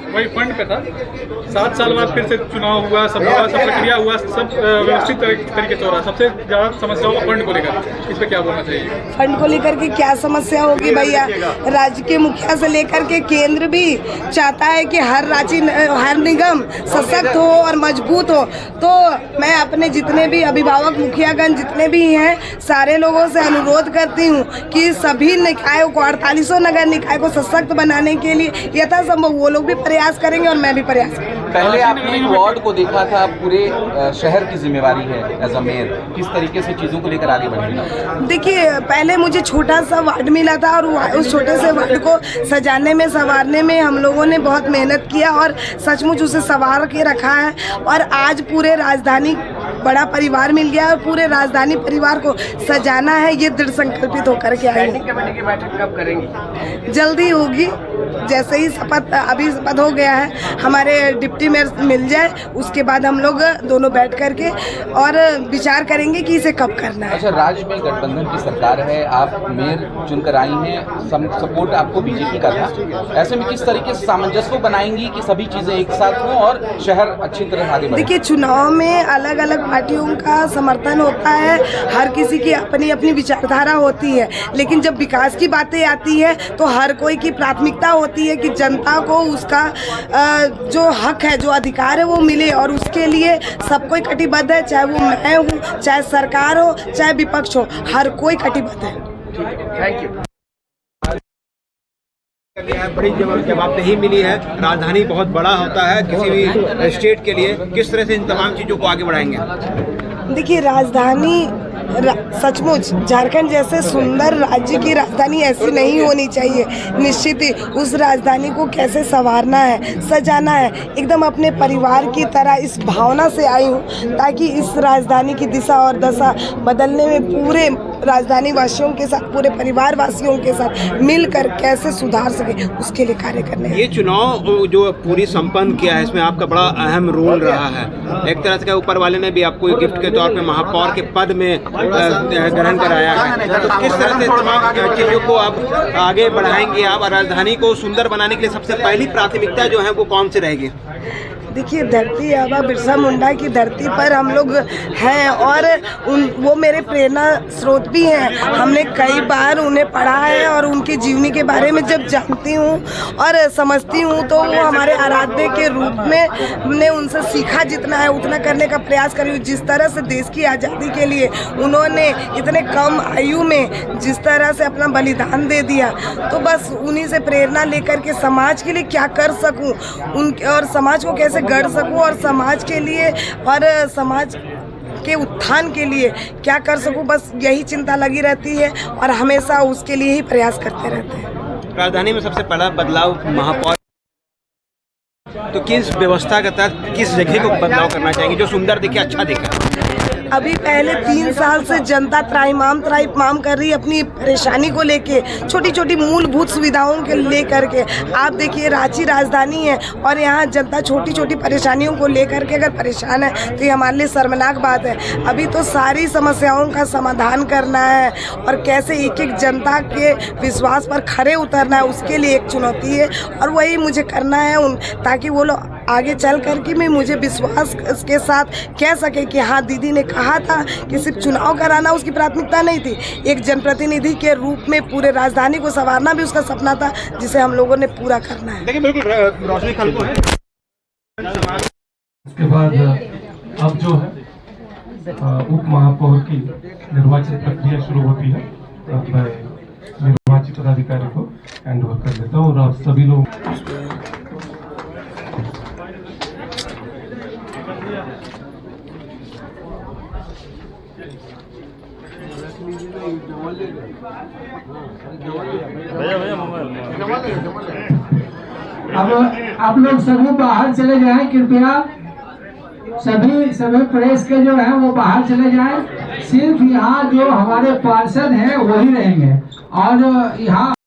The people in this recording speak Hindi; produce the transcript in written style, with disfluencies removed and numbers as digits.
वही फंड पे था। 7 साल बाद फिर से चुनाव हुआ, सब प्रक्रिया हुआ, सब व्यवस्थित तरीके से हो रहा। सबसे ज़्यादा समस्या होगा फंड को लेकर, इस पे क्या बोलना चाहिए? फंड को लेकर के क्या समस्या होगी भैया? राज्य के मुखिया से लेकर के केंद्र भी चाहता है कि हर निगम सशक्त हो और मजबूत हो। तो मैं अपने जितने भी अभिभावक मुखियागण जितने भी हैं, सारे लोगों से अनुरोध करती हूँ कि सभी निकायों को, 48 नगर निकाय को सशक्त बनाने के लिए यथासंभव वो लोग भी प्रयास करेंगे और मैं भी प्रयास करूँगी। पहले आपने एक वार्ड को देखा था, पूरे शहर की जिम्मेवारी है एज अ मेयर, किस तरीके से चीज़ों को लेकर आगे बढ़ेंगे? देखिए, पहले मुझे छोटा सा वार्ड मिला था और उस छोटे से वार्ड को सजाने में, संवारने में हम लोगों ने बहुत मेहनत किया और सचमुच उसे संवार के रखा है। और आज पूरे राजधानी बड़ा परिवार मिल गया और पूरे राजधानी परिवार को सजाना है, ये दृढ़ संकल्पित होकर के आए हैं। कमेटी की बैठक कब करेंगी? जल्दी होगी, जैसे ही अभी शपथ हो गया है, हमारे डिप्टी मेयर मिल जाए, उसके बाद हम लोग दोनों बैठ करके और विचार करेंगे कि इसे कब करना है। अच्छा, राज्य में गठबंधन की सरकार है, आप मेयर चुनकर आई हैं, सपोर्ट आपको बीजेपी का था, ऐसे में किस तरीके से सामंजस्य बनाएंगी कि सभी चीजें एक साथ हों और शहर अच्छी तरह आगे बढ़े? देखिए, चुनाव में अलग अलग पार्टियों का समर्थन होता है, हर किसी की अपनी अपनी विचारधारा होती है, लेकिन जब विकास की बातें आती है तो हर कोई की प्राथमिकता होती है कि जनता को उसका जो हक है, जो अधिकार है वो मिले, और उसके लिए सब कोई कटिबद्ध है, चाहे वो मैं हूँ, चाहे सरकार हो, चाहे विपक्ष हो, हर कोई कटिबद्ध है। Thank you. बड़ी जवाबदेही मिली है, राजधानी बहुत बड़ा होता है किसी भी स्टेट के लिए, किस तरह से इन तमाम चीज़ों को आगे बढ़ाएंगे? देखिए, राजधानी सचमुच झारखंड जैसे सुंदर राज्य की राजधानी ऐसी नहीं होनी चाहिए। निश्चित ही उस राजधानी को कैसे संवारना है, सजाना है, एकदम अपने परिवार की तरह इस भावना से आई हूँ, ताकि इस राजधानी की दिशा और दशा बदलने में पूरे राजधानी वासियों के साथ, पूरे परिवार वासियों के साथ मिलकर कैसे सुधार सके, उसके लिए कार्य करने। ये चुनाव जो पूरी संपन्न किया है, इसमें आपका बड़ा अहम रोल रहा है। एक तरह से ऊपर वाले ने भी आपको गिफ्ट के तौर पे महापौर के पद में ग्रहण कराया है, तो किस तरह से तमाम चीज़ों को आप आगे बढ़ाएंगे? आप राजधानी को सुंदर बनाने के लिए सबसे पहली प्राथमिकता जो है वो कौन सी रहेगी? देखिए, धरती आबा बिरसा मुंडा की धरती पर हम लोग हैं और वो मेरे प्रेरणा स्रोत भी हैं। हमने कई बार उन्हें पढ़ा है और उनकी जीवनी के बारे में जब जानती हूँ और समझती हूँ तो वो हमारे आराध्य के रूप में हमने उनसे सीखा जितना है उतना करने का प्रयास करी हूँ। जिस तरह से देश की आज़ादी के लिए उन्होंने इतने कम आयु में जिस तरह से अपना बलिदान दे दिया, तो बस उन्हीं से प्रेरणा लेकर के समाज के लिए क्या कर सकूँ और समाज को कैसे गढ़ सकूं और समाज के लिए और समाज के उत्थान के लिए क्या कर सकूं, बस यही चिंता लगी रहती है और हमेशा उसके लिए ही प्रयास करते रहते हैं। राजधानी में सबसे बड़ा बदलाव महापौर, तो किस व्यवस्था के तहत किस जगह को बदलाव करना चाहेंगे जो सुंदर दिखे, अच्छा दिखे? अभी पहले 3 साल से जनता त्राहिमाम कर रही अपनी परेशानी को लेके, छोटी छोटी मूलभूत सुविधाओं के लेकर के। आप देखिए, रांची राजधानी है और यहाँ जनता छोटी छोटी परेशानियों को लेकर के अगर परेशान है तो ये हमारे लिए शर्मनाक बात है। अभी तो सारी समस्याओं का समाधान करना है और कैसे एक एक जनता के विश्वास पर खरे उतरना है, उसके लिए एक चुनौती है और वही मुझे करना है ताकि वो लोग आगे चल कर के मैं मुझे विश्वास के साथ कह सके कि हाँ, दीदी ने कहा था कि सिर्फ चुनाव कराना उसकी प्राथमिकता नहीं थी, एक जनप्रतिनिधि के रूप में पूरे राजधानी को संवारना भी उसका सपना था, जिसे हम लोगों ने पूरा करना है। देखिए, बिल्कुल रोशनी खानपुर है। उसके बाद अब जो है उप महापौर की निर्वाचन प्रक्रिया शुरू होती है। अब मैं निर्वाचित पदाधिकारी को हैंड ओवर कर देता हूँ और आप सभी लोग अब आप लोग सभी बाहर चले जाएं, कृपया सभी प्रेस के जो है वो बाहर चले जाएं। सिर्फ यहाँ जो हमारे पार्षद हैं वही रहेंगे और यहाँ